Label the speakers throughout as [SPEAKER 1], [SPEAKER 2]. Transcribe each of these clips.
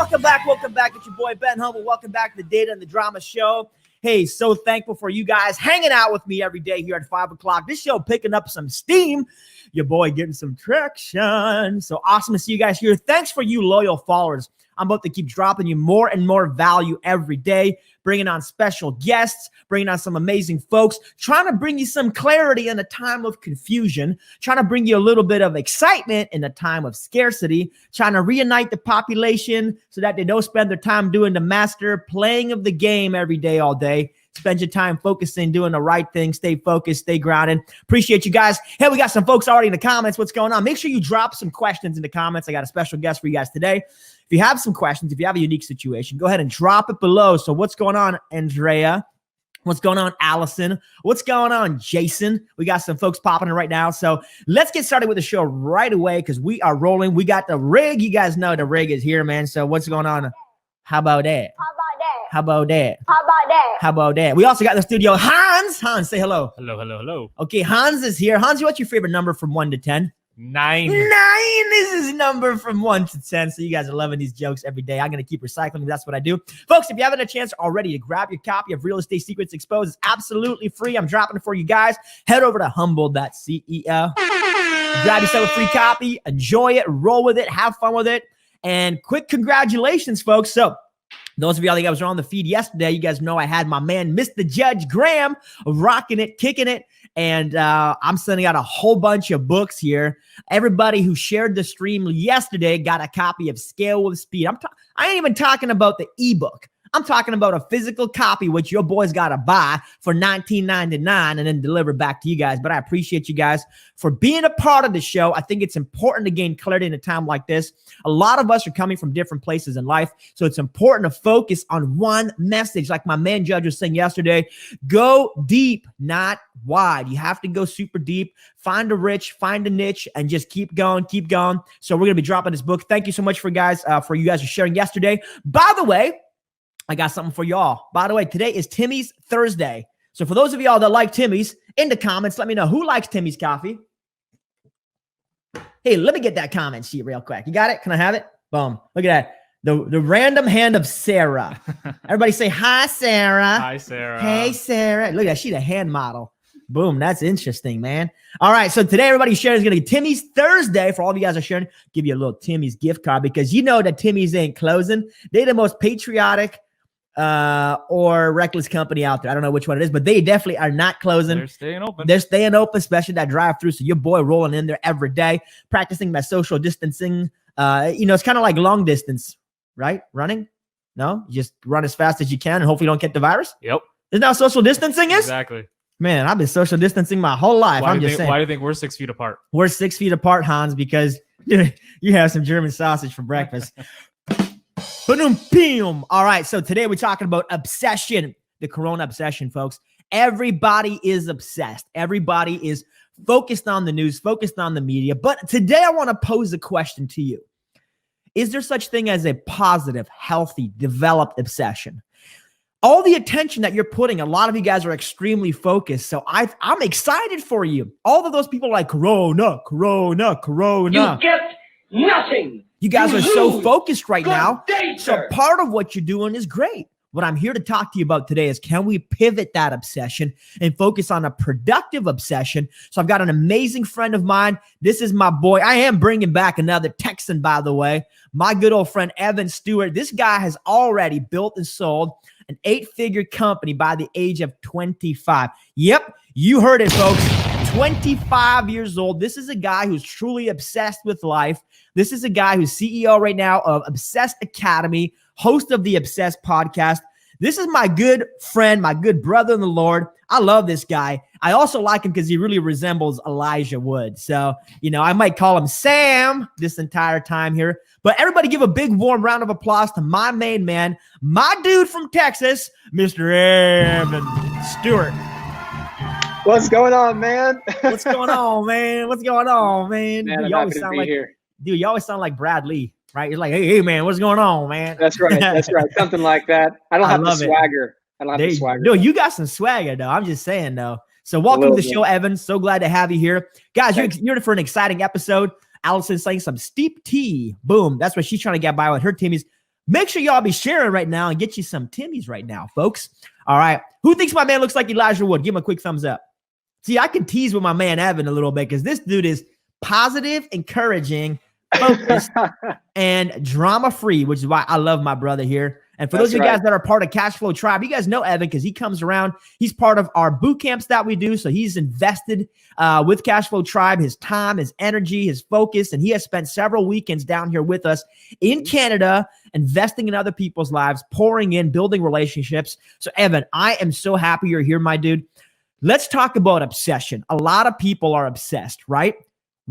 [SPEAKER 1] Welcome back. It's your boy, Ben Humble. Welcome back to the Data and the Drama Show. Hey, so thankful for you guys hanging out with me every day here at 5 o'clock. This show picking up some steam. Your boy getting some traction. So awesome to see you guys here. Thanks for you loyal followers. I'm about to keep dropping you more and more value every day, bringing on special guests, bringing on some amazing folks, trying to bring you some clarity in a time of confusion, trying to bring you a little bit of excitement in a time of scarcity, trying to reunite the population so that they don't spend their time doing the master playing of the game every day, all day. Spend your time focusing, doing the right thing. Stay focused, stay grounded. Appreciate you guys. Hey, we got some folks already in the comments. What's going on? Make sure you drop some questions in the comments. I got a special guest for you guys today. If you have some questions, if you have a unique situation, go ahead and drop it below. So what's going on, Andrea? What's going on, Allison? What's going on, Jason? We got some folks popping in right now. So let's get started with the show right away because we are rolling. We got the rig. You guys know the rig is here, man. So what's going on? How about that? How about that? We also got in the studio Hans. Hans, say hello.
[SPEAKER 2] Hello.
[SPEAKER 1] Okay, Hans is here. Hans, what's your favorite number from 1 to 10?
[SPEAKER 2] 9.
[SPEAKER 1] 9 is his number from 1 to 10. So you guys are loving these jokes every day. I'm going to keep recycling. That's what I do. Folks, if you haven't a chance already to grab your copy of Real Estate Secrets Exposed, it's absolutely free. I'm dropping it for you guys. Head over to humble.ceo. Grab yourself a free copy. Enjoy it. Roll with it. Have fun with it. And quick congratulations, folks. So those of y'all that was on the feed yesterday, you guys know I had my man, Mr. Judge Graham, rocking it, kicking it. And I'm sending out a whole bunch of books here. Everybody who shared the stream yesterday got a copy of Scale with Speed. I ain't even talking about the ebook. I'm talking about a physical copy, which your boys got to buy for $19.99 and then deliver back to you guys. But I appreciate you guys for being a part of the show. I think it's important to gain clarity in a time like this. A lot of us are coming from different places in life, so it's important to focus on one message. Like my man Judge was saying yesterday, go deep, not wide. You have to go super deep, find a rich, find a niche, and just keep going. So we're going to be dropping this book. Thank you so much for you guys for sharing yesterday. By the way, I got something for y'all. By the way, today is Timmy's Thursday. So for those of y'all that like Timmy's, in the comments, let me know who likes Timmy's coffee. Hey, let me get that comment sheet real quick. You got it? Can I have it? Boom. Look at that. The random hand of Sarah. Everybody say, hi, Sarah.
[SPEAKER 2] Hi, Sarah.
[SPEAKER 1] Hey, Sarah. Look at that. She's a hand model. Boom. That's interesting, man. All right. So today, everybody sharing is going to get Timmy's Thursday. For all of you guys are sharing, give you a little Timmy's gift card because you know that Timmy's ain't closing. They're the most patriotic or reckless company out there. I don't know which one it is, but they definitely are not closing.
[SPEAKER 2] They're staying open, especially that drive-through. So your boy rolling in there every day, practicing that social distancing. It's kind of like long distance, right? Running. No, you just run as fast as you can and hopefully you don't get the virus. Yep.
[SPEAKER 1] Isn't that what social distancing is?
[SPEAKER 2] Exactly.
[SPEAKER 1] Man, I've been social distancing my whole life.
[SPEAKER 2] Why do you think we're 6 feet apart?
[SPEAKER 1] We're 6 feet apart, Hans, because you have some German sausage for breakfast. All right, so today we're talking about obsession, the corona obsession, folks. Everybody is obsessed. Everybody is focused on the news, focused on the media. But today I want to pose a question to you. Is there such thing as a positive, healthy, developed obsession? All the attention that you're putting, a lot of you guys are extremely focused. So I'm excited for you. All of those people are like, corona.
[SPEAKER 3] You get nothing.
[SPEAKER 1] You guys are so focused right now.
[SPEAKER 3] Day,
[SPEAKER 1] so part of what you're doing is great. What I'm here to talk to you about today is, can we pivot that obsession and focus on a productive obsession? So I've got an amazing friend of mine. This is my boy. I am bringing back another Texan, by the way. My good old friend, Evan Stewart. This guy has already built and sold an 8-figure company by the age of 25. Yep, you heard it, folks. 25 years old. This is a guy who's truly obsessed with life. This is a guy who's CEO right now of Obsessed Academy, host of the Obsessed podcast. This is my good friend, my good brother in the Lord. I love this guy. I also like him because he really resembles Elijah Wood. So, I might call him Sam this entire time here. But everybody give a big warm round of applause to my main man, my dude from Texas, Mr. Evan Stewart.
[SPEAKER 4] What's going on, man?
[SPEAKER 1] What's going on, man?
[SPEAKER 4] Man,
[SPEAKER 1] Dude,
[SPEAKER 4] I'm
[SPEAKER 1] you always
[SPEAKER 4] happy to
[SPEAKER 1] sound
[SPEAKER 4] be
[SPEAKER 1] like
[SPEAKER 4] here.
[SPEAKER 1] Dude, you always sound like Brad Lee, right? You're like, hey, man, what's going on, man?
[SPEAKER 4] That's right. Something like that. I don't have the swagger.
[SPEAKER 1] No, you got some swagger, though. I'm just saying, though. So welcome to the show, Evan. So glad to have you here. Guys, you're in for an exciting episode. Allison's saying some steep tea. Boom. That's what she's trying to get by with her team.
[SPEAKER 2] Make sure y'all be sharing right now and get you some Timmys right now, folks. All right. Who thinks my man looks like Elijah Wood? Give him a quick thumbs up. See, I can tease with my man Evan a little bit because this dude is positive, encouraging, focused, and drama-free, which is why I love my brother here. And for those of you guys that are part of Cashflow Tribe, you guys know Evan because he comes around. He's part of our boot camps that we do. So he's invested with Cashflow Tribe, his time, his energy, his focus, and he has spent several weekends down here with us in Canada, investing in other people's lives, pouring in, building relationships. So Evan, I am so happy you're here, my dude. Let's talk about obsession. A lot of people are obsessed, right?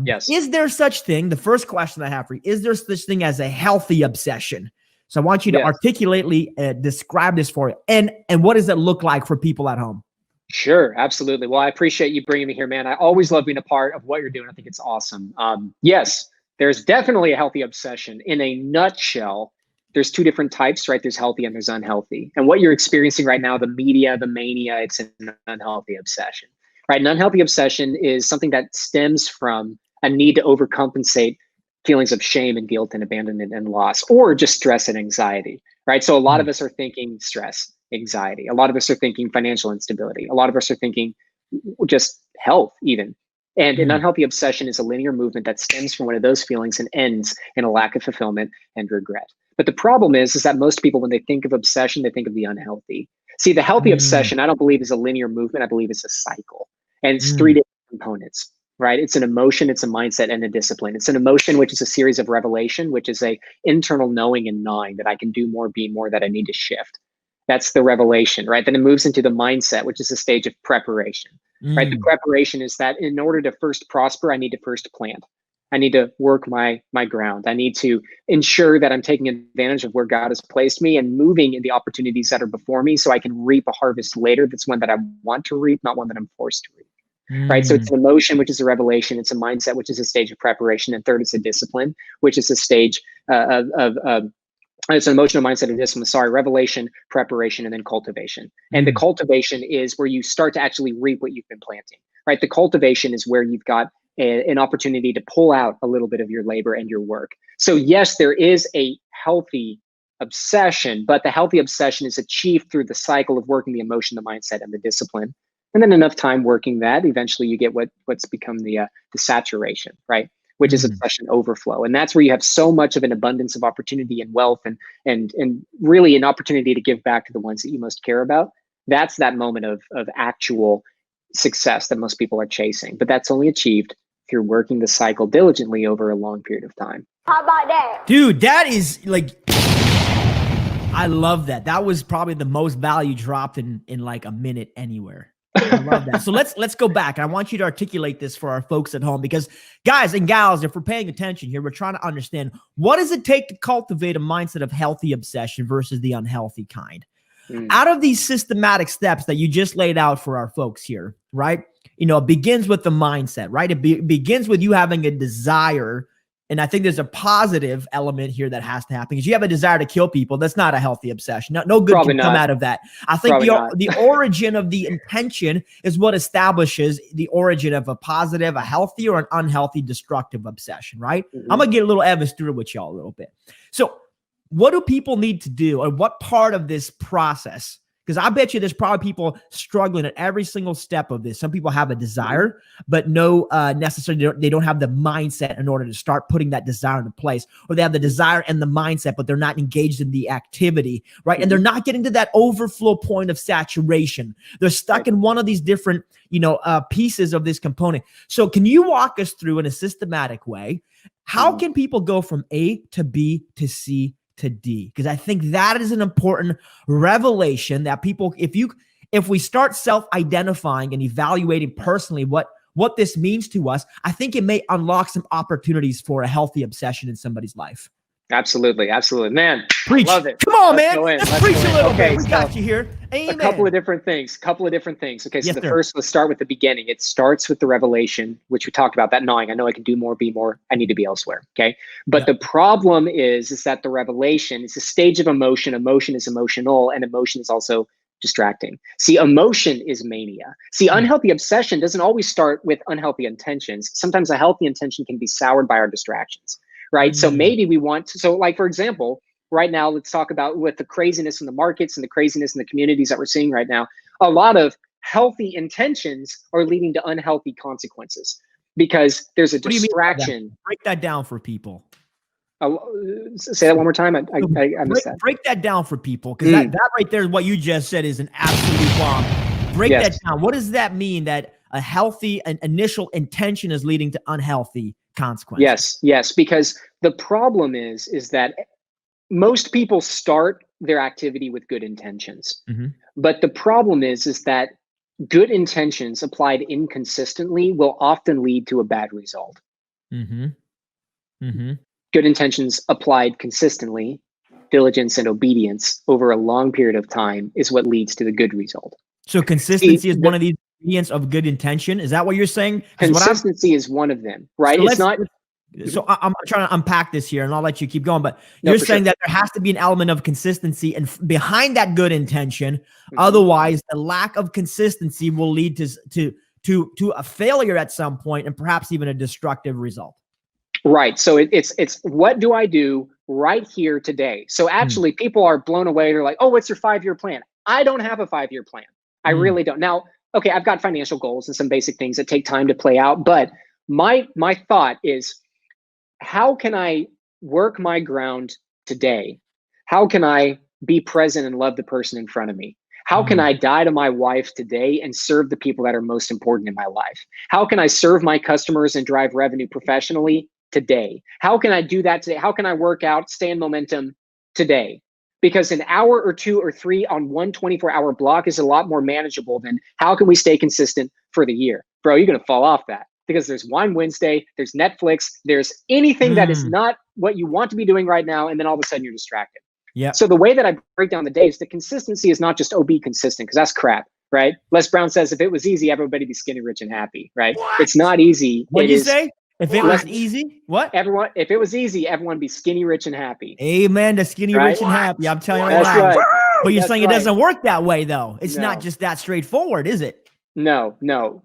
[SPEAKER 4] Yes.
[SPEAKER 2] Is there such thing? The first question I have for you, is there such thing as a healthy obsession? So I want you to articulately describe this for you. And what does it look like for people at home?
[SPEAKER 4] Sure, absolutely. Well, I appreciate you bringing me here, man. I always love being a part of what you're doing. I think it's awesome. Yes, there's definitely a healthy obsession. In a nutshell, there's two different types, right? There's healthy and there's unhealthy. And what you're experiencing right now, the media, the mania, it's an unhealthy obsession, right? An unhealthy obsession is something that stems from a need to overcompensate feelings of shame and guilt and abandonment and loss, or just stress and anxiety, right? So a lot of us are thinking stress, anxiety. A lot of us are thinking financial instability. A lot of us are thinking just health even. And an unhealthy obsession is a linear movement that stems from one of those feelings and ends in a lack of fulfillment and regret. But the problem is that most people, when they think of obsession, they think of the unhealthy. See, the healthy obsession, I don't believe is a linear movement. I believe it's a cycle. And it's three different components. Right? It's an emotion, it's a mindset, and a discipline. It's an emotion, which is a series of revelation, which is a internal knowing and gnawing that I can do more, be more, that I need to shift. That's the revelation, right? Then it moves into the mindset, which is a stage of preparation, right? The preparation is that in order to first prosper, I need to first plant. I need to work my ground. I need to ensure that I'm taking advantage of where God has placed me and moving in the opportunities that are before me so I can reap a harvest later. That's one that I want to reap, not one that I'm forced to reap. Right. So it's an emotion, which is a revelation. It's a mindset, which is a stage of preparation. And third, it's a discipline, which is a stage it's an emotional mindset of discipline. Revelation, preparation, and then cultivation. And the cultivation is where you start to actually reap what you've been planting. Right. The cultivation is where you've got an opportunity to pull out a little bit of your labor and your work. So yes, there is a healthy obsession, but the healthy obsession is achieved through the cycle of working the emotion, the mindset, and the discipline. And then enough time working that, eventually you get what's become the saturation, right? Which is obsession overflow. And that's where you have so much of an abundance of opportunity and wealth and really an opportunity to give back to the ones that you most care about. That's that moment of actual success that most people are chasing. But that's only achieved through working the cycle diligently over a long period of time.
[SPEAKER 1] How about that?
[SPEAKER 2] Dude, that is like, I love that. That was probably the most value dropped in like a minute anywhere. I love that. So let's go back. I want you to articulate this for our folks at home, because guys and gals, if we're paying attention here, we're trying to understand, what does it take to cultivate a mindset of healthy obsession versus the unhealthy kind? Out of these systematic steps that you just laid out for our folks here, right? You know, it begins with the mindset, right? It begins with you having a desire. And I think there's a positive element here that has to happen, because you have a desire to kill people. That's not a healthy obsession. No good can come out of that. I think the origin of the intention is what establishes the origin of a positive, a healthy, or an unhealthy, destructive obsession, right? I'm going to get a little Evan Stewart with y'all a little bit. So what do people need to do, or what part of this process? Because I bet you there's probably people struggling at every single step of this. Some people have a desire, but no necessarily they don't have the mindset in order to start putting that desire into place. Or they have the desire and the mindset, but they're not engaged in the activity, right? And they're not getting to that overflow point of saturation. They're stuck in one of these different, pieces of this component. So can you walk us through in a systematic way, how can people go from A to B to C to D? Because I think that is an important revelation that people, if we start self-identifying and evaluating personally what this means to us, I think it may unlock some opportunities for a healthy obsession in somebody's life.
[SPEAKER 4] Absolutely. Man,
[SPEAKER 2] preach.
[SPEAKER 4] Love it.
[SPEAKER 2] Come on, man. Let's preach a little bit. We got you here. Amen.
[SPEAKER 4] A couple of different things. Okay, so first, let's start with the beginning. It starts with the revelation, which we talked about, that gnawing. I know I can do more, be more. I need to be elsewhere. Okay. But the problem is that the revelation is a stage of emotion. Emotion is emotional, and emotion is also distracting. See, emotion is mania. See, unhealthy obsession doesn't always start with unhealthy intentions. Sometimes a healthy intention can be soured by our distractions. Right. So maybe we want to, like, for example, right now, let's talk about with the craziness in the markets and the craziness in the communities that we're seeing right now, a lot of healthy intentions are leading to unhealthy consequences because there's a
[SPEAKER 1] What do you mean by that?
[SPEAKER 4] distraction.
[SPEAKER 1] Break that down for people.
[SPEAKER 4] Say that one more time. I missed that.
[SPEAKER 1] Break that down for people, because that right there, what you just said, is an absolute bomb. Break that down. What does that mean, that a healthy and initial intention is leading to unhealthy consequences?
[SPEAKER 4] Yes, because the problem is that most people start their activity with good intentions. But the problem is that good intentions applied inconsistently will often lead to a bad result. Good intentions applied consistently, diligence and obedience over a long period of time is what leads to the good result.
[SPEAKER 1] So consistency is one of the ingredients of good intention. Is that what you're saying?
[SPEAKER 4] Consistency is one of them, right?
[SPEAKER 1] So
[SPEAKER 4] it's not.
[SPEAKER 1] So I'm trying to unpack this here, and I'll let you keep going. But you're saying that there has to be an element of consistency and behind that good intention. Otherwise, the lack of consistency will lead to a failure at some point, and perhaps even a destructive result. Right.
[SPEAKER 4] So it's what do I do right here today? So actually, people are blown away. They're like, "Oh, what's your 5-year plan?" I don't have a 5-year plan. I really don't. Now, okay, I've got financial goals and some basic things that take time to play out. But my thought is, how can I work my ground today? How can I be present and love the person in front of me? How can I die to my wife today and serve the people that are most important in my life? How can I serve my customers and drive revenue professionally today? How can I do that today? How can I work out, stay in momentum today? Because an hour or 2 or 3 on one 24-hour block is a lot more manageable than how can we stay consistent for the year? Bro, you're going to fall off that. Because there's Wine Wednesday, there's Netflix, there's anything that is not what you want to be doing right now, and then all of a sudden you're distracted. So the way that I break down the day is the consistency is not just, be consistent, because that's crap, right? Les Brown says if it was easy, everybody'd be skinny, rich, and happy, right? What? It's not easy.
[SPEAKER 1] What did you say? If it was easy, what?
[SPEAKER 4] If it was easy, everyone would be skinny, rich, and happy.
[SPEAKER 1] Amen to skinny, rich, and happy. I'm telling you right now.
[SPEAKER 4] Right.
[SPEAKER 1] But you're saying it doesn't work that way, though. It's not just that straightforward, is it?
[SPEAKER 4] No.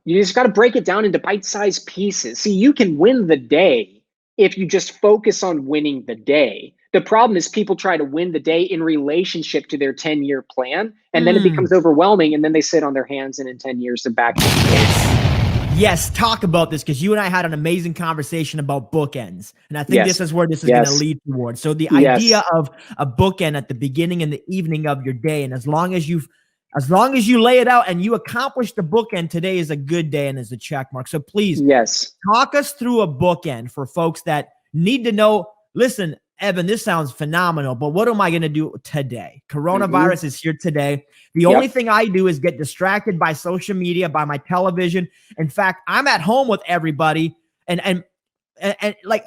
[SPEAKER 4] You just got to break it down into bite-sized pieces. See, you can win the day if you just focus on winning the day. The problem is people try to win the day in relationship to their 10-year plan, and then it becomes overwhelming, and then they sit on their hands, and in 10 years, they're back.
[SPEAKER 1] Yes, talk about this, because you and I had an amazing conversation about bookends, and I think this is where this is going to lead towards. So the idea of a bookend at the beginning and the evening of your day, and as long as you lay it out and you accomplish the bookend, today is a good day and is a check mark. So please, talk us through a bookend for folks that need to know. Listen, Evan, this sounds phenomenal, but what am I going to do today? Coronavirus is here today. The only thing I do is get distracted by social media, by my television. In fact, I'm at home with everybody, and like,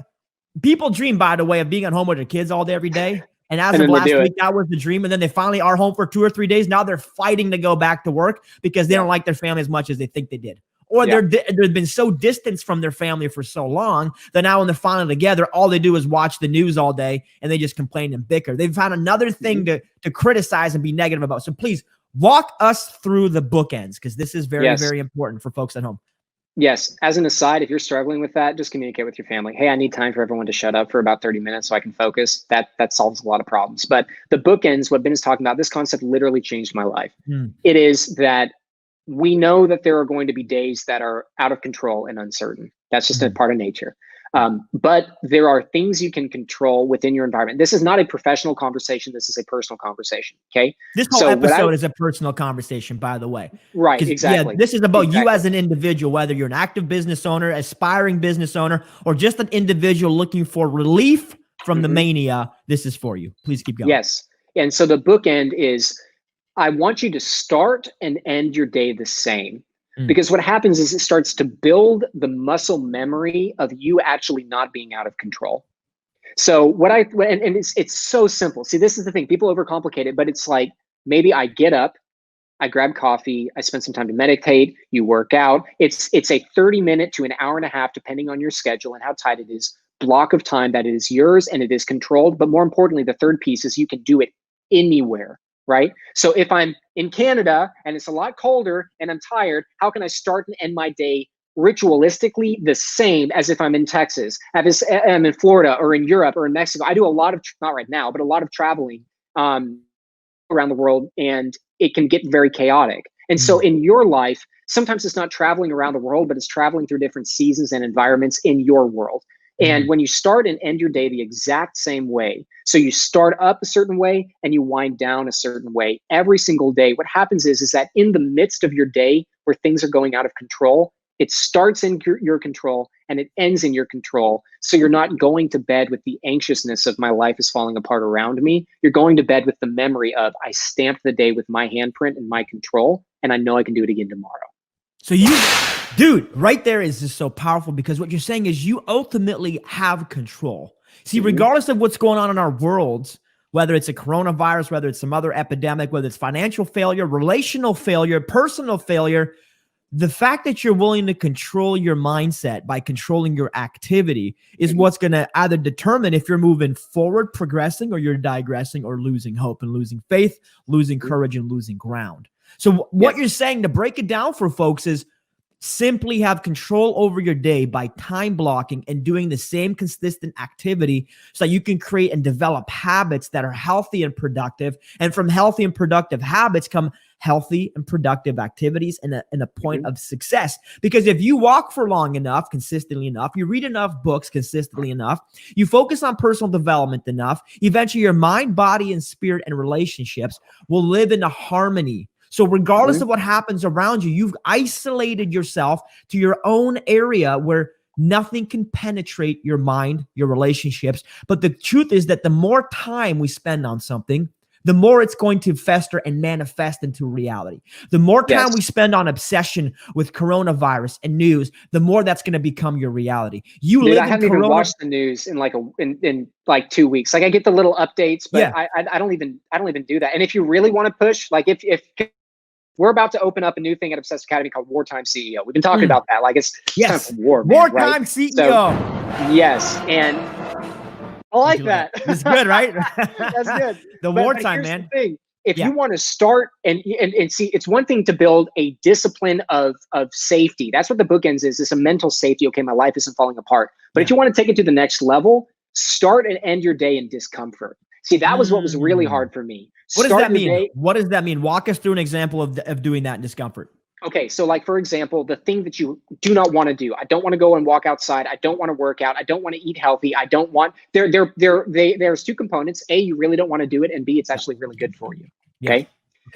[SPEAKER 1] people dream, by the way, of being at home with their kids all day, every day. And as of last week, that was the dream. And then they finally are home for 2 or 3 days. Now they're fighting to go back to work because they don't like their family as much as they think they did. Or they've been so distanced from their family for so long that now when they're finally together, all they do is watch the news all day and they just complain and bicker. They've found another thing to criticize and be negative about. So please walk us through the bookends, because this is very, very important for folks at home.
[SPEAKER 4] Yes. As an aside, if you're struggling with that, just communicate with your family. Hey, I need time for everyone to shut up for about 30 minutes so I can focus. That solves a lot of problems. But the bookends, what Ben is talking about, this concept literally changed my life. It is that we know that there are going to be days that are out of control and uncertain. That's just a part of nature. But there are things you can control within your environment. This is not a professional conversation. This is a personal conversation. Okay.
[SPEAKER 1] This whole episode is a personal conversation, by the way.
[SPEAKER 4] Right. Exactly.
[SPEAKER 1] Yeah, this is about you as an individual, whether you're an active business owner, aspiring business owner, or just an individual looking for relief from the mania. This is for you. Please keep going.
[SPEAKER 4] Yes. And so the bookend is, I want you to start and end your day the same. Because what happens is it starts to build the muscle memory of you actually not being out of control. So it's so simple. See, this is the thing. People overcomplicate it, but it's like, maybe I get up, I grab coffee, I spend some time to meditate, you work out. It's a 30-minute to an hour and a half, depending on your schedule and how tight it is, block of time that is yours and it is controlled. But more importantly, the third piece is you can do it anywhere. Right? So if I'm in Canada and it's a lot colder and I'm tired, how can I start and end my day ritualistically the same as if I'm in Texas, as I'm in Florida or in Europe or in Mexico. I do a lot of, not right now, but a lot of traveling around the world, and it can get very chaotic. And so in your life, sometimes it's not traveling around the world, but it's traveling through different seasons and environments in your world. And when you start and end your day the exact same way, so you start up a certain way and you wind down a certain way every single day, what happens is that in the midst of your day where things are going out of control, it starts in your control and it ends in your control. So you're not going to bed with the anxiousness of my life is falling apart around me. You're going to bed with the memory of I stamped the day with my handprint and my control, and I know I can do it again tomorrow.
[SPEAKER 2] So you, dude, right there is just so powerful, because what you're saying is you ultimately have control. See, regardless of what's going on in our worlds, whether it's a coronavirus, whether it's some other epidemic, whether it's financial failure, relational failure, personal failure, the fact that you're willing to control your mindset by controlling your activity is what's going to either determine if you're moving forward, progressing, or you're digressing or losing hope and losing faith, losing courage, and losing ground. So what you're saying, to break it down for folks, is simply have control over your day by time blocking and doing the same consistent activity so that you can create and develop habits that are healthy and productive. And from healthy and productive habits come healthy and productive activities and a point of success. Because if you walk for long enough, consistently enough, you read enough books consistently enough, you focus on personal development enough, eventually your mind, body, and spirit and relationships will live in a harmony. So regardless of what happens around you, you've isolated yourself to your own area where nothing can penetrate your mind, your relationships. But the truth is that the more time we spend on something, the more it's going to fester and manifest into reality. The more time we spend on obsession with coronavirus and news, the more that's going to become your reality.
[SPEAKER 4] I haven't even watched the news in like in 2 weeks. Like I get the little updates, but I don't even do that. And if you really want to push, like if we're about to open up a new thing at Obsessed Academy called Wartime CEO. We've been talking about that. Like it's time for war, man,
[SPEAKER 2] Wartime
[SPEAKER 4] right?
[SPEAKER 2] CEO.
[SPEAKER 4] So, yes, and I like that.
[SPEAKER 2] It's good, right?
[SPEAKER 4] That's good.
[SPEAKER 2] The wartime, man.
[SPEAKER 4] The thing. If you want to start and see, it's one thing to build a discipline of safety. That's what the bookends is. It's a mental safety. Okay, my life isn't falling apart. But if you want to take it to the next level, start and end your day in discomfort. See, that was what was really hard for me.
[SPEAKER 2] What does that mean? What does that mean? Walk us through an example of doing that in discomfort.
[SPEAKER 4] Okay, so like, for example, the thing that you do not want to do. I don't want to go and walk outside. I don't want to work out. I don't want to eat healthy. I don't want, there's two components. A, you really don't want to do it. And B, it's actually really good for you. Okay.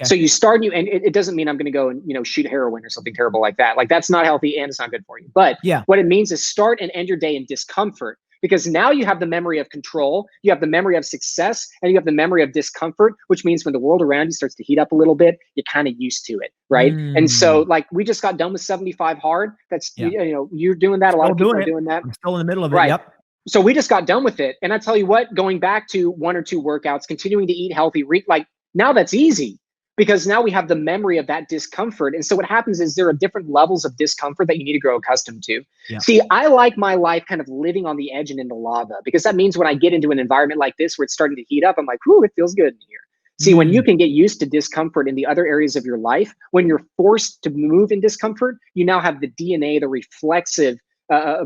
[SPEAKER 4] So you start and it doesn't mean I'm going to go and, shoot heroin or something terrible like that. Like that's not healthy and it's not good for you. But what it means is start and end your day in discomfort. Because now you have the memory of control, you have the memory of success, and you have the memory of discomfort, which means when the world around you starts to heat up a little bit, you're kind of used to it, right? And so like we just got done with 75 hard. That's, you're doing that. A lot of people are doing that.
[SPEAKER 2] I'm still in the middle of it.
[SPEAKER 4] Right.
[SPEAKER 2] Yep.
[SPEAKER 4] So we just got done with it. And I tell you what, going back to 1 or 2 workouts, continuing to eat healthy, like now that's easy. Because now we have the memory of that discomfort. And so what happens is there are different levels of discomfort that you need to grow accustomed to. Yeah. See, I like my life kind of living on the edge and in the lava, because that means when I get into an environment like this where it's starting to heat up, I'm like, whew, it feels good in here. See, when you can get used to discomfort in the other areas of your life, when you're forced to move in discomfort, you now have the DNA, the reflexive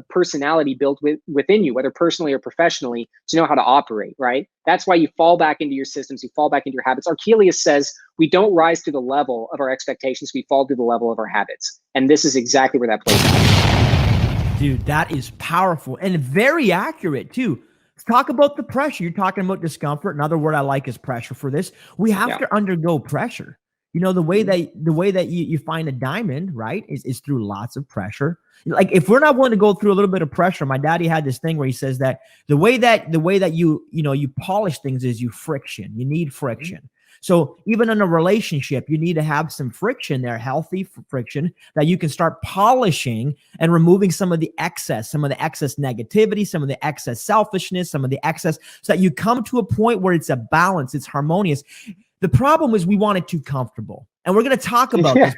[SPEAKER 4] personality built within you, whether personally or professionally, to know how to operate, right? That's why you fall back into your systems, you fall back into your habits. Archelius says, we don't rise to the level of our expectations, we fall to the level of our habits. And this is exactly where that plays out.
[SPEAKER 2] Dude, that is powerful and very accurate too. Let's talk about the pressure. You're talking about discomfort. Another word I like is pressure for this. We have to undergo pressure. The way that you find a diamond, right, is through lots of pressure. Like if we're not willing to go through a little bit of pressure, my daddy had this thing where he says that the way that you polish things is you need friction. So even in a relationship, you need to have some friction there, healthy friction, that you can start polishing and removing some of the excess negativity, some of the excess selfishness, some of the excess, so that you come to a point where it's a balance, it's harmonious. The problem is we want it too comfortable. And we're going to talk about this.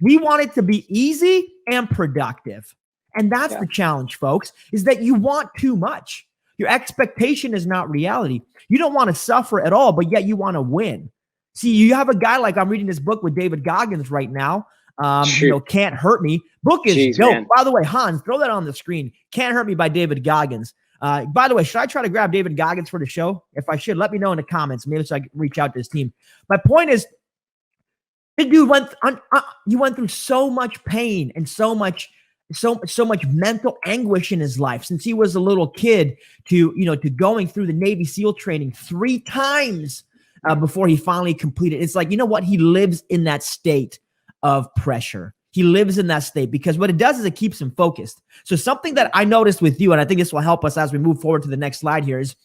[SPEAKER 2] We want it to be easy and productive. And that's the challenge, folks, is that you want too much. Your expectation is not reality. You don't want to suffer at all, but yet you want to win. See, you have a guy like, I'm reading this book with David Goggins right now. Can't Hurt Me. Book is
[SPEAKER 4] Jeez,
[SPEAKER 2] dope.
[SPEAKER 4] man.
[SPEAKER 2] By the way, Hans, throw that on the screen. Can't Hurt Me by David Goggins. By the way, should I try to grab David Goggins for the show? If I should, let me know in the comments. Maybe so I can reach out to his team. My point is, this dude you went through so much pain and so much mental anguish in his life since he was a little kid to going through the Navy SEAL training 3 times before he finally completed. It's like, you know what? He lives in that state of pressure. He lives in that state because what it does is it keeps him focused. So something that I noticed with you, and I think this will help us as we move forward to the next slide here, is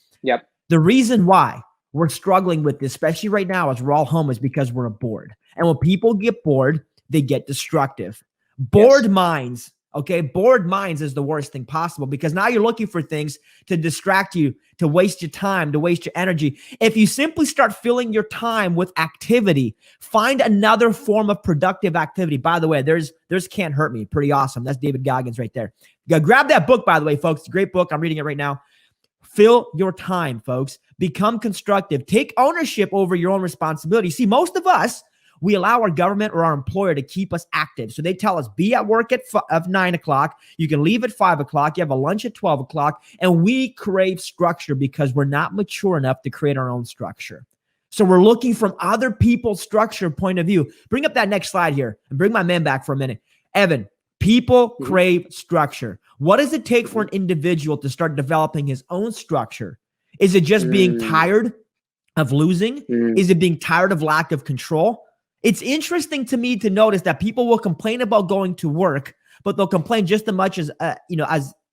[SPEAKER 2] the reason why we're struggling with this, especially right now as we're all home, is because we're bored. And when people get bored, they get destructive. Bored minds, okay? Bored minds is the worst thing possible because now you're looking for things to distract you, to waste your time, to waste your energy. If you simply start filling your time with activity, find another form of productive activity. By the way, there's Can't Hurt Me. Pretty awesome. That's David Goggins right there. Grab that book, by the way, folks. It's a great book. I'm reading it right now. Fill your time, folks. Become constructive. Take ownership over your own responsibility. See, most of us, we allow our government or our employer to keep us active. So they tell us, be at work at 9 o'clock. You can leave at 5 o'clock. You have a lunch at 12 o'clock. And we crave structure because we're not mature enough to create our own structure. So we're looking from other people's structure point of view. Bring up that next slide here and bring my man back for a minute. Evan, people crave structure. What does it take for an individual to start developing his own structure? Is it just being tired of losing? Is it being tired of lack of control? It's interesting to me to notice that people will complain about going to work, but they'll complain just as much as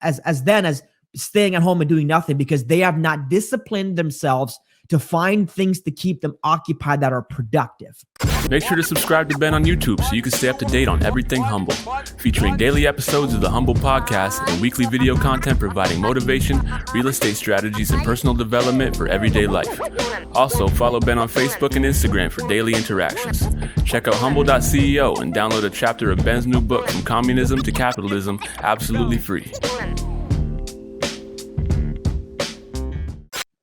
[SPEAKER 2] as staying at home and doing nothing because they have not disciplined themselves to find things to keep them occupied that are productive.
[SPEAKER 5] Make sure to subscribe to Ben on YouTube so you can stay up to date on everything Humble, featuring daily episodes of the Humble Podcast and weekly video content providing motivation, real estate strategies, and personal development for everyday life. Also, follow Ben on Facebook and Instagram for daily interactions. Check out humble.ceo and download a chapter of Ben's new book, From Communism to Capitalism, absolutely free.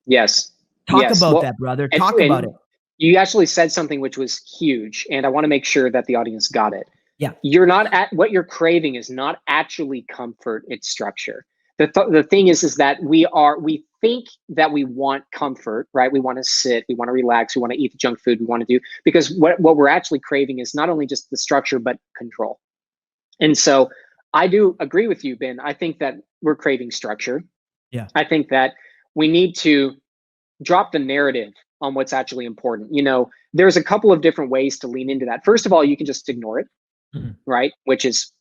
[SPEAKER 4] Yes.
[SPEAKER 2] Talk about that, brother. Talk about it.
[SPEAKER 4] You actually said something which was huge, and I want to make sure that the audience got it.
[SPEAKER 2] Yeah.
[SPEAKER 4] You're not at what you're craving is not actually comfort, it's structure. The thing is that we think that we want comfort, right? We want to sit, we want to relax, we want to eat the junk food, we want to do, because what we're actually craving is not only just the structure, but control. And so I do agree with you, Ben. I think that we're craving structure.
[SPEAKER 2] Yeah.
[SPEAKER 4] I think that we need to drop the narrative on what's actually important. There's a couple of different ways to lean into that. First of all, you can just ignore it, right? Which is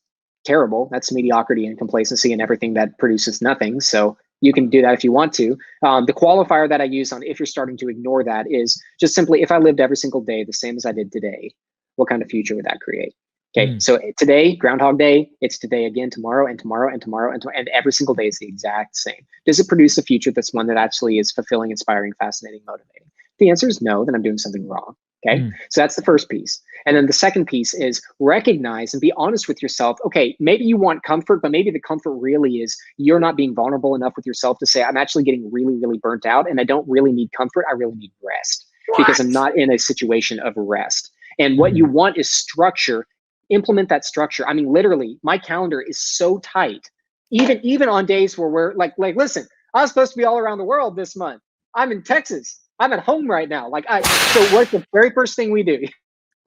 [SPEAKER 4] terrible. That's mediocrity and complacency and everything that produces nothing. So you can do that if you want to. The qualifier that I use on if you're starting to ignore that is just simply, if I lived every single day the same as I did today, what kind of future would that create? Okay, so today, Groundhog Day, it's today again, tomorrow, and tomorrow, and tomorrow, and every single day is the exact same. Does it produce a future that's one that actually is fulfilling, inspiring, fascinating, motivating? The answer is no, then I'm doing something wrong. Okay, so that's the first piece. And then the second piece is recognize and be honest with yourself. Okay, maybe you want comfort, but maybe the comfort really is you're not being vulnerable enough with yourself to say, I'm actually getting really, really burnt out, and I don't really need comfort. I really need rest because I'm not in a situation of rest. And what you want is structure. Implement that structure. I mean, literally, my calendar is so tight. Even on days where we're like, listen, I was supposed to be all around the world this month. I'm in Texas. I'm at home right now. So what's the very first thing we do?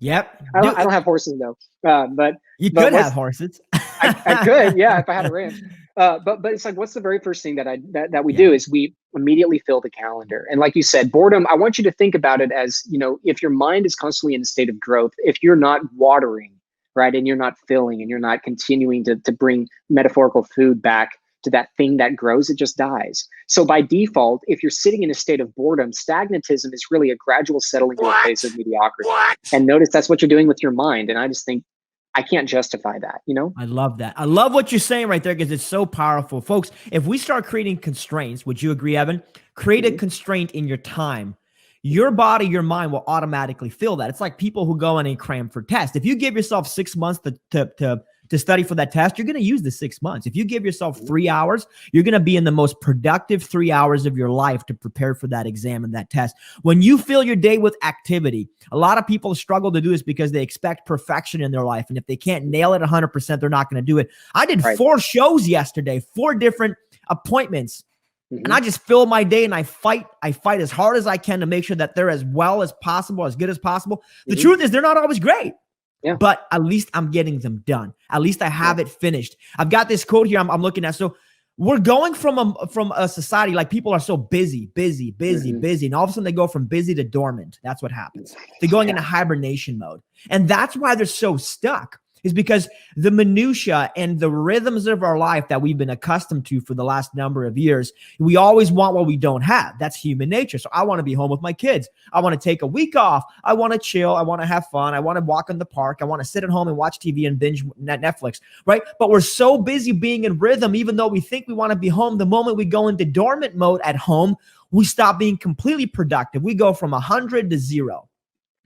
[SPEAKER 2] Yep.
[SPEAKER 4] I don't have horses though. But
[SPEAKER 2] you could have horses.
[SPEAKER 4] I could, yeah, if I had a ranch. But it's like, what's the very first thing that we do is we immediately fill the calendar. And like you said, boredom, I want you to think about it as, if your mind is constantly in a state of growth, if you're not watering, right, and you're not filling and you're not continuing to bring metaphorical food back to that thing that grows, it just dies. So by default, if you're sitting in a state of boredom, stagnatism is really a gradual settling into a phase of mediocrity. And notice that's what you're doing with your mind. And I just think I can't justify that, I
[SPEAKER 2] love that. I love what you're saying right there because it's so powerful. Folks, if we start creating constraints, would you agree, Evan? Create a constraint in your time. Your body, your mind will automatically feel that. It's like people who go in and cram for tests. If you give yourself 6 months to to study for that test, you're going to use the 6 months. If you give yourself 3 hours, you're going to be in the most productive 3 hours of your life to prepare for that exam and that test. When you fill your day with activity, a lot of people struggle to do this because they expect perfection in their life. And if they can't nail it 100%, they're not going to do it. I did 4 shows yesterday, 4 different appointments. And I just fill my day and I fight as hard as I can to make sure that they're as well as possible, as good as possible. The truth is they're not always great, but at least I'm getting them done. At least I have it finished. I've got this quote here I'm looking at. So we're going from a society, like people are so busy. And all of a sudden they go from busy to dormant. That's what happens. They're going into hibernation mode. And that's why they're so stuck. Is because the minutia and the rhythms of our life that we've been accustomed to for the last number of years, we always want what we don't have. That's human nature. So I want to be home with my kids. I want to take a week off. I want to chill. I want to have fun. I want to walk in the park. I want to sit at home and watch TV and binge Netflix, right? But we're so busy being in rhythm, even though we think we want to be home. The moment we go into dormant mode at home, we stop being completely productive. We go from 100 to 0.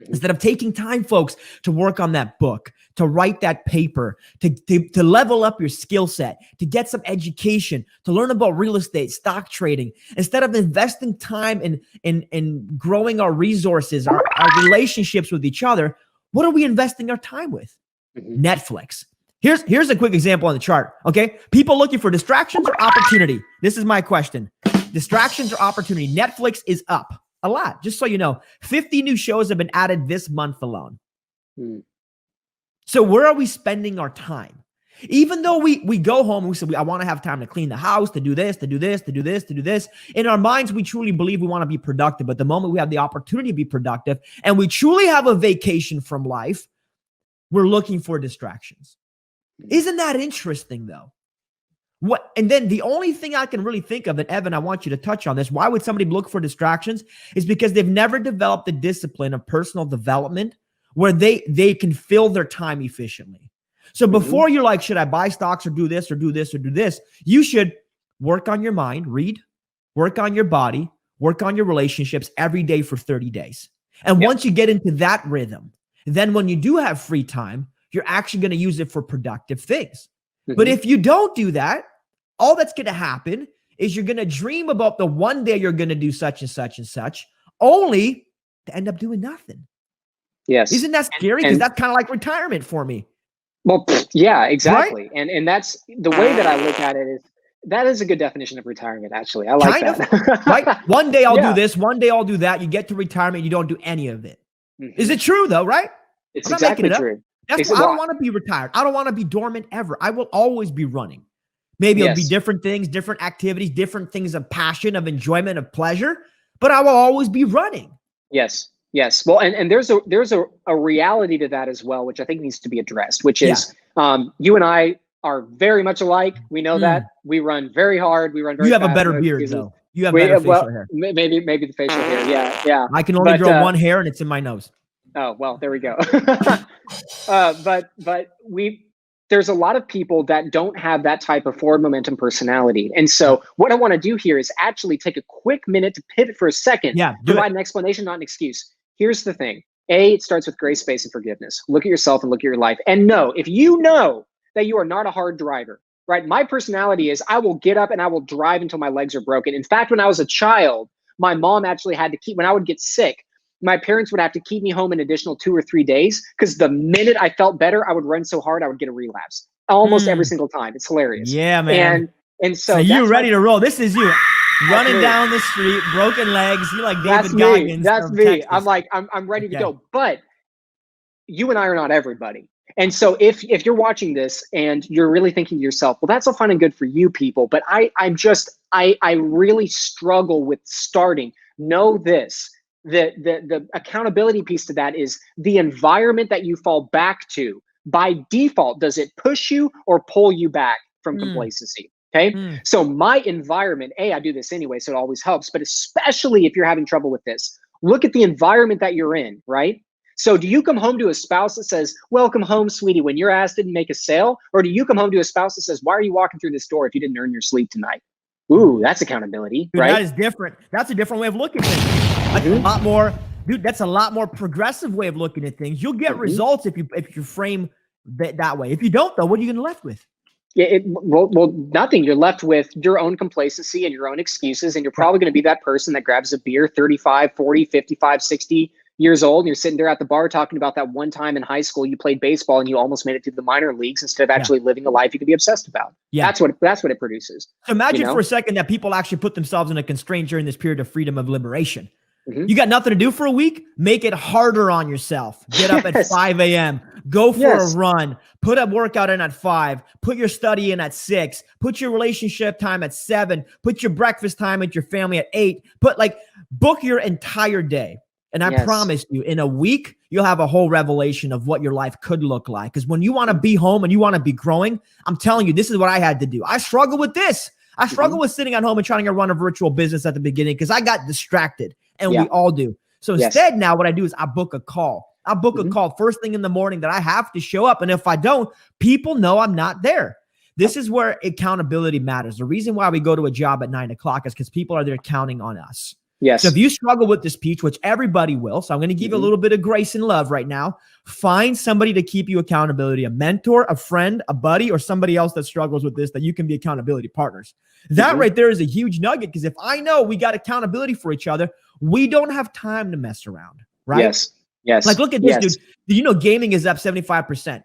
[SPEAKER 2] Instead of taking time, folks, to work on that book, to write that paper, to level up your skill set, to get some education, to learn about real estate, stock trading, instead of investing time in growing our resources, our relationships with each other, what are we investing our time with? Netflix. Here's a quick example on the chart, okay? People looking for distractions or opportunity. This is my question. Distractions or opportunity? Netflix is up. A lot, just so you know. 50 new shows have been added this month alone. So where are we spending our time? Even though we go home and we say, I want to have time to clean the house, to do this, to do this, to do this, to do this. In our minds, we truly believe we want to be productive. But the moment we have the opportunity to be productive and we truly have a vacation from life, we're looking for distractions. Isn't that interesting, though? And then the only thing I can really think of, and Evan, I want you to touch on this. Why would somebody look for distractions? Is because they've never developed the discipline of personal development where they can fill their time efficiently. So before you're like, should I buy stocks or do this or do this or do this? You should work on your mind, read, work on your body, work on your relationships every day for 30 days. And once you get into that rhythm, then when you do have free time, you're actually going to use it for productive things. But if you don't do that, all that's going to happen is you're going to dream about the one day you're going to do such and such and such, only to end up doing nothing.
[SPEAKER 4] Yes.
[SPEAKER 2] Isn't that scary? Because that's kind of like retirement for me.
[SPEAKER 4] Well, yeah, exactly.
[SPEAKER 2] Right?
[SPEAKER 4] And that's the way that I look at it. That is a good definition of retirement, actually. I like that.
[SPEAKER 2] Right? One day I'll do this. One day I'll do that. You get to retirement. You don't do any of it. Is it true, though, right?
[SPEAKER 4] It's exactly true.
[SPEAKER 2] That's why I don't want to be retired. I don't want to be dormant ever. I will always be running. Maybe it'll be different things, different activities, different things of passion, of enjoyment, of pleasure, but I will always be running.
[SPEAKER 4] Yes. Well, and there's a reality to that as well, which I think needs to be addressed, which is you and I are very much alike. We know that. We run very hard. We run very fast.
[SPEAKER 2] You have a better beard, though. You have better facial hair.
[SPEAKER 4] Maybe the facial hair. Yeah.
[SPEAKER 2] I can only grow one hair and it's in my nose.
[SPEAKER 4] Oh, well, there we go. But there's a lot of people that don't have that type of forward momentum personality. And so what I want to do here is actually take a quick minute to pivot for a second, provide an explanation, not an excuse. Here's the thing. It starts with grace, space, and forgiveness. Look at yourself and look at your life. And if you know that you are not a hard driver, right? My personality is I will get up and I will drive until my legs are broken. In fact, when I was a child, my mom actually had to when I would get sick, my parents would have to keep me home an additional 2 or 3 days because the minute I felt better, I would run so hard I would get a relapse almost every single time. It's hilarious.
[SPEAKER 2] Yeah, man.
[SPEAKER 4] And so
[SPEAKER 2] you ready to roll? This is you running down the street, broken legs. You like David Goggins.
[SPEAKER 4] That's me. Texas. I'm like, I'm ready to go. But you and I are not everybody. And so if you're watching this and you're really thinking to yourself, well, that's all fine and good for you people, but I really struggle with starting. Know this. The accountability piece to that is the environment that you fall back to. By default, does it push you or pull you back from complacency? Okay. So my environment, I do this anyway, so it always helps, but especially if you're having trouble with this, look at the environment that you're in, right? So do you come home to a spouse that says, welcome home, sweetie, when your ass didn't make a sale? Or do you come home to a spouse that says, why are you walking through this door if you didn't earn your sleep tonight? Ooh, that's accountability, right?
[SPEAKER 2] That is different. That's a different way of looking at things. That's a lot more, dude. That's a lot more progressive way of looking at things. You'll get results if you frame that way. If you don't, though, what are you going to left with?
[SPEAKER 4] Yeah, well, nothing. You're left with your own complacency and your own excuses, and you're probably going to be that person that grabs a beer 35, 40, 55, 60 years old, and you're sitting there at the bar talking about that one time in high school you played baseball and you almost made it to the minor leagues instead of actually living a life you could be obsessed about.
[SPEAKER 2] Yeah.
[SPEAKER 4] That's what it produces.
[SPEAKER 2] So imagine for a second that people actually put themselves in a constraint during this period of freedom of liberation.
[SPEAKER 4] Mm-hmm.
[SPEAKER 2] You got nothing to do for a week? Make it harder on yourself. Get up at 5 a.m. Go for a run. Put a workout in at 5. Put your study in at 6. Put your relationship time at 7. Put your breakfast time with your family at 8. Book your entire day. And I promise you, in a week, you'll have a whole revelation of what your life could look like. Because when you want to be home and you want to be growing, I'm telling you, this is what I had to do. I struggle with this. I struggle with sitting at home and trying to run a virtual business at the beginning because I got distracted. And we all do. So instead, now what I do is I book a call. I book a call first thing in the morning that I have to show up. And if I don't, people know I'm not there. This is where accountability matters. The reason why we go to a job at 9 o'clock is because people are there counting on us.
[SPEAKER 4] Yes.
[SPEAKER 2] So if you struggle with this speech, which everybody will, so I'm going to give you a little bit of grace and love right now. Find somebody to keep you accountability, a mentor, a friend, a buddy, or somebody else that struggles with this that you can be accountability partners. That right there is a huge nugget because if I know we got accountability for each other, we don't have time to mess around, right?
[SPEAKER 4] Yes.
[SPEAKER 2] Like, look at this, dude. Do you know gaming is up 75%?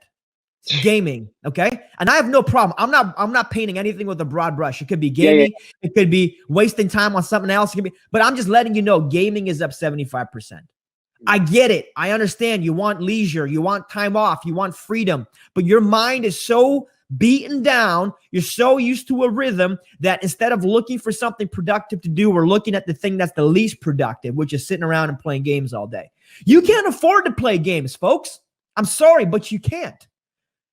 [SPEAKER 2] Gaming, okay? And I have no problem. I'm not painting anything with a broad brush. It could be gaming. It could be wasting time on something else. It could be, but I'm just letting you know gaming is up 75%. I get it. I understand. You want leisure. You want time off. You want freedom. But your mind is so beaten down. You're so used to a rhythm that instead of looking for something productive to do, we're looking at the thing that's the least productive, which is sitting around and playing games all day. You can't afford to play games, folks. I'm sorry, but you can't.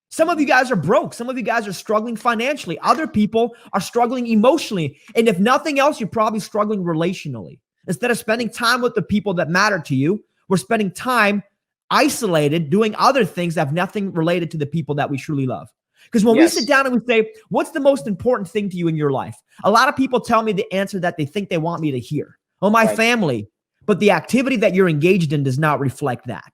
[SPEAKER 2] Some of you guys are broke. Some of you guys are struggling financially. Other people are struggling emotionally. And if nothing else, you're probably struggling relationally. Instead of spending time with the people that matter to you, we're spending time isolated, doing other things that have nothing related to the people that we truly love. Because when we sit down and we say, what's the most important thing to you in your life? A lot of people tell me the answer that they think they want me to hear. Oh, my family. But the activity that you're engaged in does not reflect that.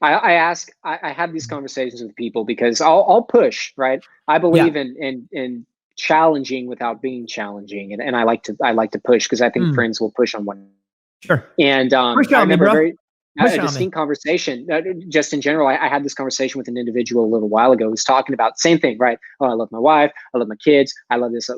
[SPEAKER 4] I have these conversations with people because I'll push, right? I believe in challenging without being challenging. And I like to push because I think friends will push on one.
[SPEAKER 2] Sure.
[SPEAKER 4] And I remember a distinct conversation, just in general. I had this conversation with an individual a little while ago who's talking about same thing, right? Oh, I love my wife. I love my kids. I love this.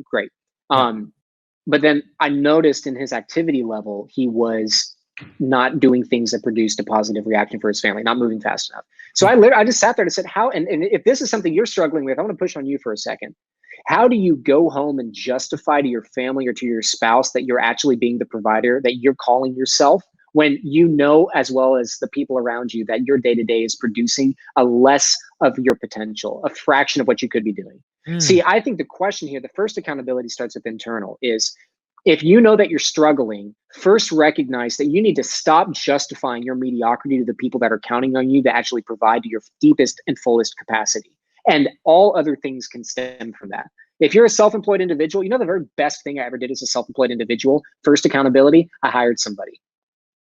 [SPEAKER 4] Great. But then I noticed in his activity level, he was not doing things that produced a positive reaction for his family, not moving fast enough. So I just sat there and said, how, and if this is something you're struggling with, I want to push on you for a second. How do you go home and justify to your family or to your spouse that you're actually being the provider that you're calling yourself when you know, as well as the people around you, that your day-to-day is producing a less of your potential, a fraction of what you could be doing? See, I think the question here, the first accountability starts with internal is, if you know that you're struggling, first recognize that you need to stop justifying your mediocrity to the people that are counting on you to actually provide to your deepest and fullest capacity. And all other things can stem from that. If you're a self-employed individual, you know the very best thing I ever did as a self-employed individual, first accountability, I hired somebody.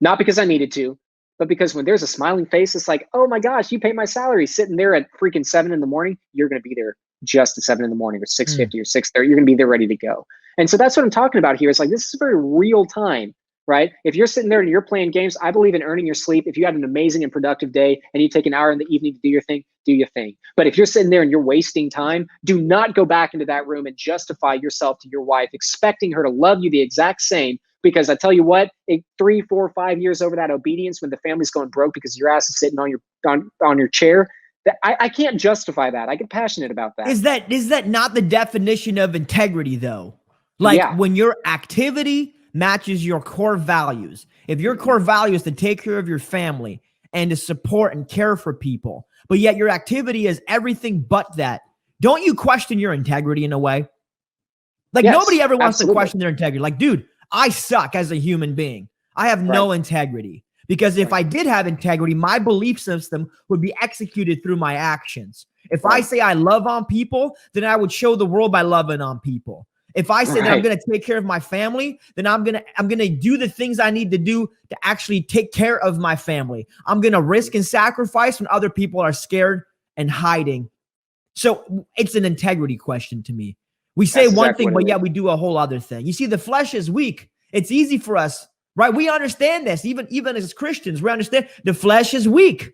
[SPEAKER 4] Not because I needed to, but because when there's a smiling face, it's like, oh my gosh, you pay my salary sitting there at freaking 7 in the morning, you're going to be there just at 7 in the morning or 6:50 or 6:30, you're going to be there ready to go. And so that's what I'm talking about here. It's like, this is a very real time, right? If you're sitting there and you're playing games, I believe in earning your sleep. If you had an amazing and productive day and you take an hour in the evening to do your thing, do your thing. But if you're sitting there and you're wasting time, do not go back into that room and justify yourself to your wife, expecting her to love you the exact same. Because I tell you what, 3, 4, 5 years over that obedience, when the family's going broke because your ass is sitting on your chair, I can't justify that. I get passionate about that.
[SPEAKER 2] Is that not the definition of integrity, though? Like when your activity matches your core values. If your core value is to take care of your family and to support and care for people, but yet your activity is everything but that, don't you question your integrity in a way? Like nobody ever wants to question their integrity. Like, dude, I suck as a human being. I have no integrity. Because if I did have integrity, my belief system would be executed through my actions. If I say I love on people, then I would show the world by loving on people. If I say that I'm going to take care of my family, then I'm going to do the things I need to do to actually take care of my family. I'm going to risk and sacrifice when other people are scared and hiding. So it's an integrity question to me. We say
[SPEAKER 4] That's
[SPEAKER 2] one
[SPEAKER 4] exactly
[SPEAKER 2] thing,
[SPEAKER 4] what it
[SPEAKER 2] but yet
[SPEAKER 4] is.
[SPEAKER 2] we do a whole other thing. You see, the flesh is weak. It's easy for us, right? We understand this. Even as Christians, we understand the flesh is weak.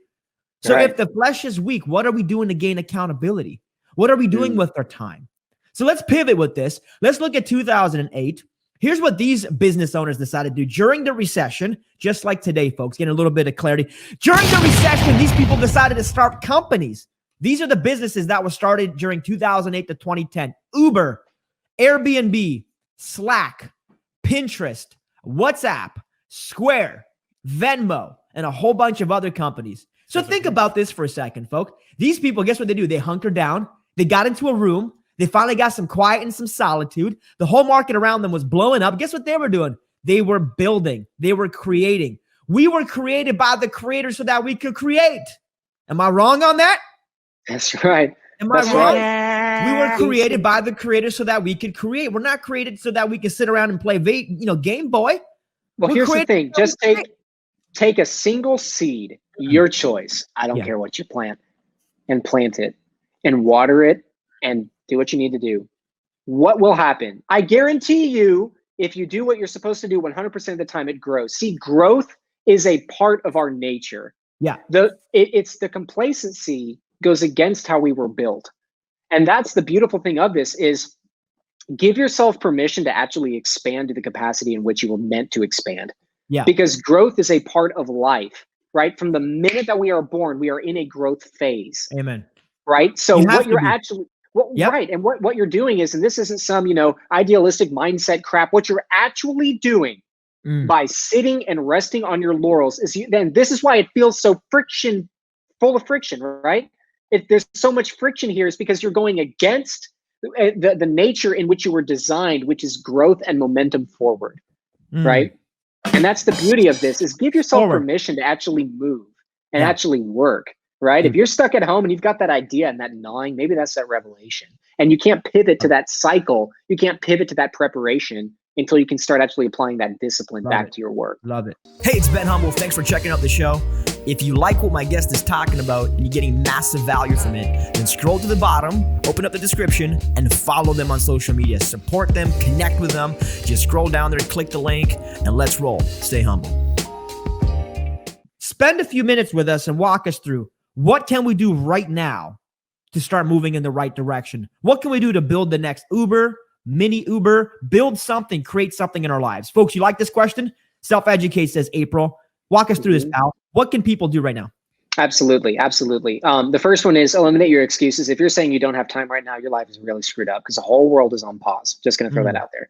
[SPEAKER 2] So
[SPEAKER 4] Right.
[SPEAKER 2] if the flesh is weak, what are we doing to gain accountability? What are we doing with our time? So let's pivot with this. Let's look at 2008. Here's what these business owners decided to do during the recession, just like today, folks, getting a little bit of clarity. During the recession, these people decided to start companies. These are the businesses that were started during 2008 to 2010. Uber, Airbnb, Slack, Pinterest, WhatsApp, Square, Venmo, and a whole bunch of other companies. So think about this for a second, folks. These people, guess what they do? They hunker down. They got into a room. They finally got some quiet and some solitude. The whole market around them was blowing up. Guess what they were doing? They were building. They were creating. We were created by the creator so that we could create. Am I wrong on that?
[SPEAKER 4] That's right.
[SPEAKER 2] Am I
[SPEAKER 4] That's
[SPEAKER 2] wrong?
[SPEAKER 4] right.
[SPEAKER 2] We were created by the creator so that we could create. We're not created so that we can sit around and play Game Boy.
[SPEAKER 4] Well,
[SPEAKER 2] We're
[SPEAKER 4] here's the
[SPEAKER 2] created
[SPEAKER 4] thing.
[SPEAKER 2] so we
[SPEAKER 4] Just
[SPEAKER 2] can create.
[SPEAKER 4] take a single seed, your choice. I don't
[SPEAKER 2] Yeah.
[SPEAKER 4] care what you plant, and plant it and water it and do what you need to do. What will happen? I guarantee you, if you do what you're supposed to do 100% of the time, it grows. See, growth is a part of our nature.
[SPEAKER 2] Yeah.
[SPEAKER 4] It's the complacency goes against how we were built. And that's the beautiful thing of this is give yourself permission to actually expand to the capacity in which you were meant to expand.
[SPEAKER 2] Yeah.
[SPEAKER 4] Because growth is a part of life, right? From the minute that we are born, we are in a growth phase,
[SPEAKER 2] Amen.
[SPEAKER 4] right? So
[SPEAKER 2] You have
[SPEAKER 4] what
[SPEAKER 2] to
[SPEAKER 4] you're
[SPEAKER 2] be.
[SPEAKER 4] actually,
[SPEAKER 2] Yep.
[SPEAKER 4] right. And what you're doing is, and this isn't some, idealistic mindset crap. What you're actually doing by sitting and resting on your laurels is then this is why it feels so full of friction, right? There's so much friction here is because you're going against the nature in which you were designed, which is growth and momentum forward, right? And that's the beauty of this is give yourself
[SPEAKER 2] Forward.
[SPEAKER 4] permission to actually move and
[SPEAKER 2] Yeah.
[SPEAKER 4] actually work, right? If you're stuck at home and you've got that idea and that gnawing, maybe that's that revelation. And you can't pivot to that cycle. You can't pivot to that preparation until you can start actually applying that discipline back to your work.
[SPEAKER 2] Love it. Hey, it's Ben Humble. Thanks for checking out the show. If you like what my guest is talking about and you're getting massive value from it, then scroll to the bottom, open up the description, and follow them on social media. Support them, connect with them. Just scroll down there, click the link, and let's roll. Stay humble. Spend a few minutes with us and walk us through what can we do right now to start moving in the right direction? What can we do to build the next Uber, mini Uber, build something, create something in our lives? Folks, you like this question? Self-educate, says April. Walk us through this, pal. What can people do right now?
[SPEAKER 4] Absolutely. Absolutely. The first one is eliminate your excuses. If you're saying you don't have time right now, your life is really screwed up because the whole world is on pause. Just going to throw that out there.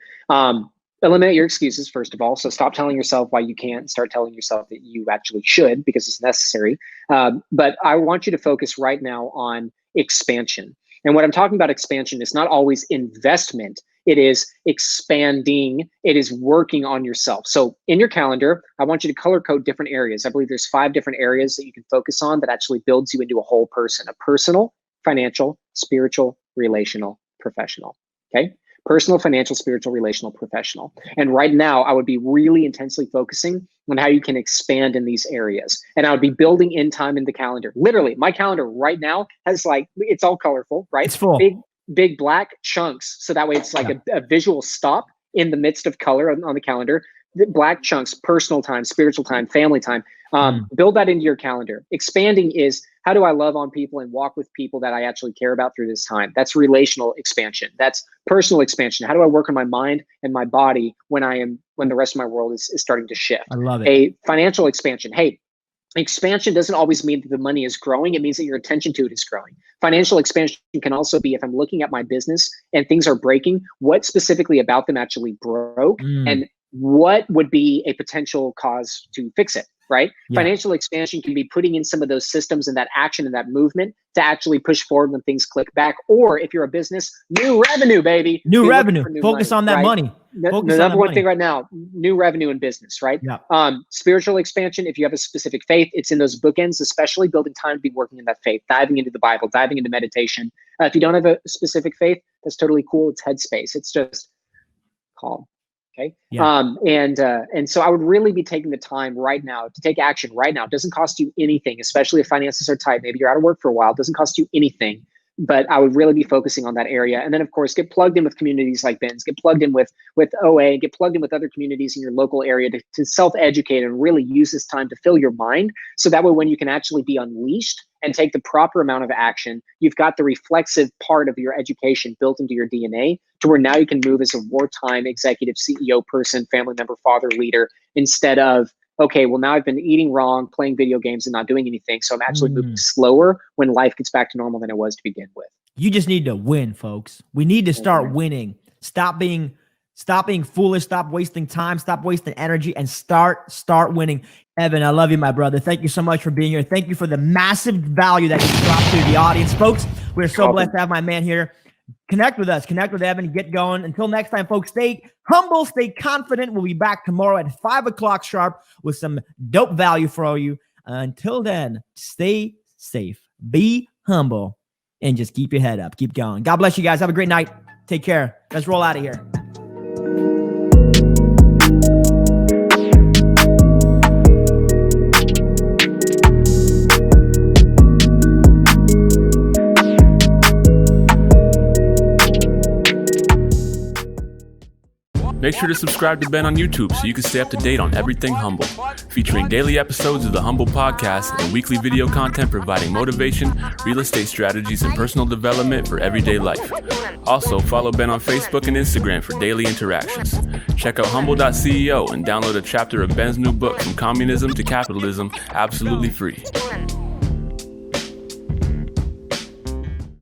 [SPEAKER 4] Eliminate your excuses, first of all. So stop telling yourself why you can't. Start telling yourself that you actually should because it's necessary. But I want you to focus right now on expansion. And what I'm talking about expansion is not always investment. It is expanding. It is working on yourself. So in your calendar, I want you to color code different areas. I believe there's 5 different areas that you can focus on that actually builds you into a whole person: a personal, financial, spiritual, relational, professional. Okay? Personal, financial, spiritual, relational, professional. And right now, I would be really intensely focusing on how you can expand in these areas. And I would be building in time in the calendar. Literally, my calendar right now has it's all colorful, right?
[SPEAKER 2] It's full.
[SPEAKER 4] Big black chunks. So that way it's like a visual stop in the midst of color on the calendar. The black chunks, personal time, spiritual time, family time. Build that into your calendar. Expanding is, how do I love on people and walk with people that I actually care about through this time? That's relational expansion. That's personal expansion. How do I work on my mind and my body when the rest of my world is starting to shift?
[SPEAKER 2] I love it.
[SPEAKER 4] A financial expansion. Hey, expansion doesn't always mean that the money is growing. It means that your attention to it is growing. Financial expansion can also be, if I'm looking at my business and things are breaking, what specifically about them actually broke and what would be a potential cause to fix it, right?
[SPEAKER 2] Yeah.
[SPEAKER 4] Financial expansion can be putting in some of those systems and that action and that movement to actually push forward when things click back. Or if you're a business, new revenue, baby.
[SPEAKER 2] New revenue. Focus on that money.
[SPEAKER 4] The number one thing right now, new revenue in business, right?
[SPEAKER 2] Yeah.
[SPEAKER 4] Spiritual expansion, if you have a specific faith, it's in those bookends, especially building time to be working in that faith, diving into the Bible, diving into meditation. If you don't have a specific faith, that's totally cool. It's headspace. It's just calm. Okay.
[SPEAKER 2] Yeah.
[SPEAKER 4] And so I would really be taking the time right now to take action right now. It doesn't cost you anything, especially if finances are tight. Maybe you're out of work for a while. It doesn't cost you anything, but I would really be focusing on that area. And then of course, get plugged in with communities like Ben's, get plugged in with OA, get plugged in with other communities in your local area to self-educate and really use this time to fill your mind. So that way, when you can actually be unleashed and take the proper amount of action, you've got the reflexive part of your education built into your DNA to where now you can move as a wartime executive CEO person, family member, father, leader, instead of, okay, well, now I've been eating wrong, playing video games and not doing anything. So I'm actually moving slower when life gets back to normal than it was to begin with.
[SPEAKER 2] You just need to win, folks. We need to start winning. Stop being foolish. Stop wasting time. Stop wasting energy and start winning. Evan, I love you, my brother. Thank you so much for being here. Thank you for the massive value that you dropped to the audience, folks. We're so blessed to have my man here. Connect with us. Connect with Evan. Get going. Until next time, folks, stay humble, stay confident. We'll be back tomorrow at 5 o'clock sharp with some dope value for all you. Until then, stay safe, be humble, and just keep your head up. Keep going. God bless you guys. Have a great night. Take care. Let's roll out of here.
[SPEAKER 5] Make sure to subscribe to Ben on YouTube so you can stay up to date on everything Humble, featuring daily episodes of the Humble Podcast and weekly video content providing motivation, real estate strategies, and personal development for everyday life. Also, follow Ben on Facebook and Instagram for daily interactions. Check out humble.ceo and download a chapter of Ben's new book, From Communism to Capitalism, absolutely free.